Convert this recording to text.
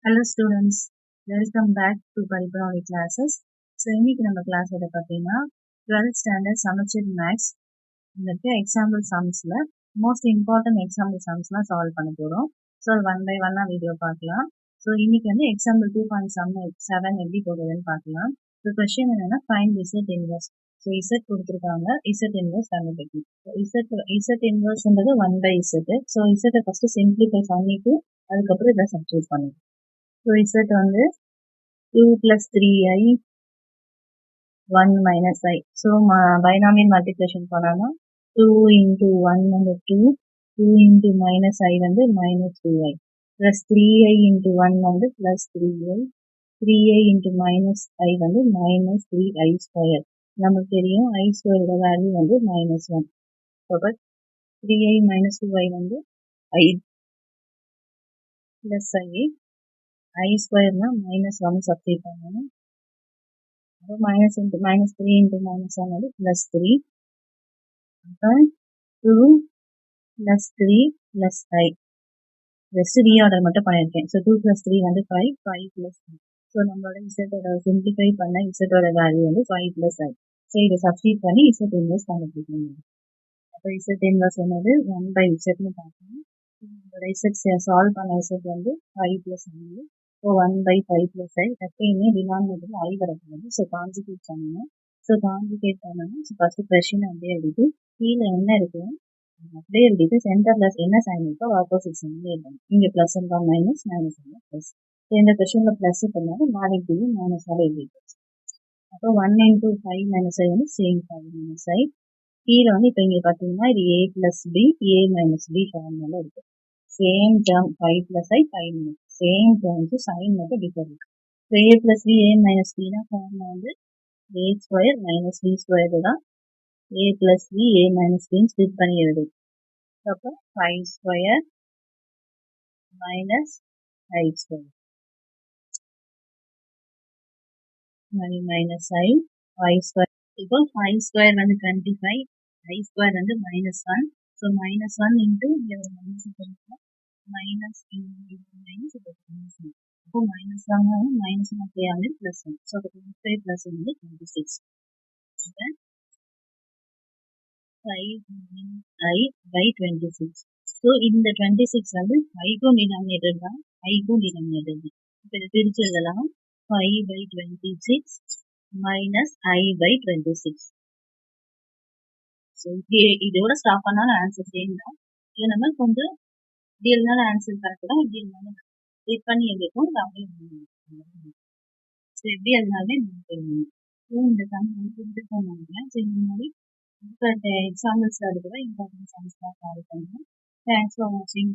Hello students, welcome back to Paripravali classes. So, இன்னைக்கு நம்ம class எதை பார்த்தீங்கன்னா 12th standard சமச்சீர் மேக்ஸ் இந்த எக்ஸாம்பிள் சம்ஸ்ல மோஸ்ட் இம்பார்ட்டன்ட் எக்ஸாம்பிள் சம்ஸ்லாம் சால்வ் பண்ண போகிறோம். ஸோ ஒன் பை ஒன்னாக வீடியோ பார்க்கலாம். ஸோ இன்னைக்கு வந்து எக்ஸாம்பிள் 2.7 எப்படி போடுறதுன்னு பார்க்கலாம். ஸோ கொஸ்டின் என்னன்னா find Z inverse. So Z கொடுத்துருக்காங்க, இசட் இன்வர்ஸ் கண்டுபிடிக்கணும். இசட் இன்வர்ஸ்ன்றது 1 by இசட். ஸோ இசட்டை ஃபர்ஸ்ட் சிம்பிளிஃபை பண்ணிட்டு அதுக்கப்புறம் இதை சப்ஸ்டிட்யூட் பண்ணணும். So, Z வந்து 2 plus 3i 1 minus i. So, binomial multiplication பண்ணாலும் 2 into 1 வந்து 2, 2 into minus i வந்து minus 2i, plus 3i into 1 வந்து plus 3i, 3i into minus i வந்து minus 3i square. நமக்கு தெரியும் i square வேல்யூ வந்து minus 1. So, 3i minus 2i வந்து i plus i. I square na minus 1 substitute பண்ணணும். அப்போ minus 3 into minus 1 வந்து plus 3. அப்போ 2 plus 3 plus 5. Just reorder மட்டும் பண்ணியிருக்கேன். So 2 plus 3 வந்து 5, 5 plus 5. So நம்மளோட Z simplify பண்ண Z ஓட வேல்யூ வந்து 5 plus 5. So இதை substitute பண்ணி Z inverse கண்டுபிடிக்கணும். அப்போ Z inverse என்னது 1 by Z னு பார்க்கணும். நம்மளோட Z சால்வ் பண்ண Z வந்து 5 plus 5. So 1 by 5 plus i, எப்பயுமே டினாமினேட்டர் i வரக்கூடாது. ஸோ கான்ஜுகேட் பண்ணணும். ஸோ கான்ஜுகேட் பண்ணணும். ஸோ ஃபர்ஸ்ட் கொஸ்டின் அப்படியே எழுதிட்டு கீழே என்ன இருக்கு அப்படியே எழுதிட்டு சென்டர்ல என்ன சைன் இருக்கோ ஆப்போசிட் சைன்ல எழுதணும். இங்கே பிளஸ் இருந்தால் மைனஸ், மைனஸ் இருந்தால் பிளஸ். ஸோ இந்த கொஸ்டின்ல பிளஸ் பண்ணாலும் நாளைக்கு மைனஸ் ஆக எழுதிட்டு. அப்போ 1 into 5 minus i வந்து சேம் 5 minus i. கீழே வந்து இப்போ இங்கே பார்த்தீங்கன்னா இது a plus b, a minus b formula இருக்கு. Same term 5 plus i, 5 minus same terms sign மட்டும் differ. So a plus b, a minus b னா ஃபார்முலா வந்து a square minus b square தான். a plus b, a minus b split பண்ணி எழுதும். அப்போ 5 square minus i square minus i 5 square. இப்போ 5 square வந்து 25, i square வந்து minus 1. So minus 1 into இங்கே ஒரு மைனஸ் பண்ணிக்கலாம். minus minus அப்போ minus 1 minus 1 plus 1. So, 25 plus 1 is 26. Okay. 5 i by 26. So, in the 26 வந்து i க்கும் denominator தான், i க்கும் denominator தான். இப்போ இதை பிரிச்சு எழுதலாம். 5 by 26 minus i by 26. So, இதோட ஸ்டாப் பண்ணாலும் ஆன்சர் சேம் தான். இது நம்ம கொஞ்சம் இப்படி இருந்தாலும் ஆன்சர் கரெக்ட் தான், இப்படி இருந்தாலும் ஸ்பிளிட் பண்ணி எழுதிக்கும். ஸோ எப்படி இருந்தாலுமே இந்த சம் வந்து பண்ணுவாங்க. ஸோ இந்த மாதிரி எக்ஸாம்பிள்ஸ் இருக்கிற இம்பார்ட்டன்ட் சம்ஸ் தான் சால்வ் பண்ணுவோம். தேங்க்ஸ் ஃபார் வாட்சிங்.